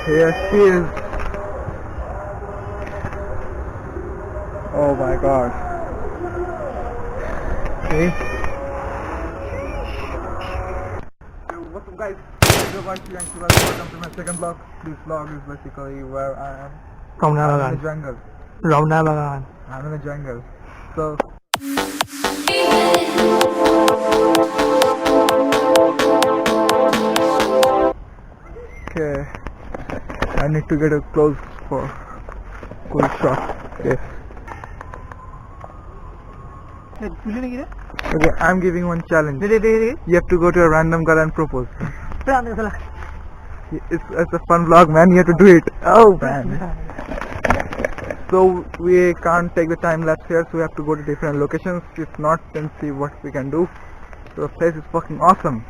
Here she is. Oh my god. Okay. So what's up guys? Welcome to my second vlog. This vlog is basically where I am. I'm in the jungle. I'm in the jungle. So okay, I need to get a close for cool shot. Okay. Okay, I'm giving one challenge. You have to go to a random girl and propose. It's a fun vlog, man. You have to do it. Oh man. So we can't take the time lapse here, so we have to go to different locations. If not, then see what we can do. So the place is fucking awesome.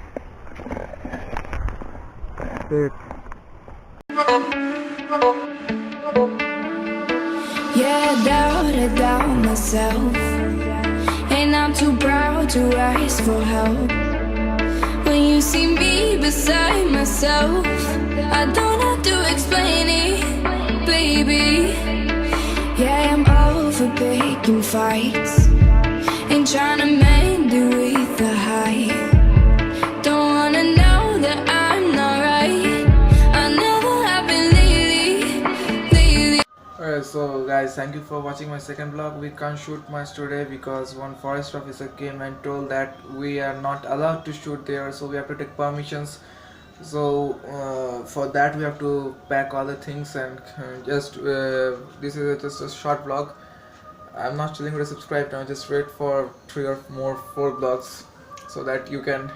See it. Yeah, I doubt myself, and I'm too proud to ask for help. When you see me beside myself, I don't have to explain it, baby. Yeah, I'm over picking fights and trying to mend it with the high. Don't wanna know that I'm not right. I never have been lately. Alright, so guys, thank you for watching my second vlog. We can't shoot much today because one forest officer came and told that we are not allowed to shoot there, so we have to take permissions. So for that we have to pack all the things, and this is just a short vlog. I'm not telling you to subscribe now, just wait for 3 or 4 vlogs so that you can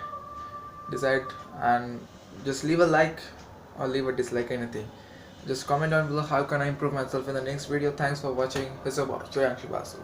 decide, and just leave a like or leave a dislike, anything. Just comment down below how can I improve myself in the next video. Thanks for watching. Peace out. Joy and Shibasu.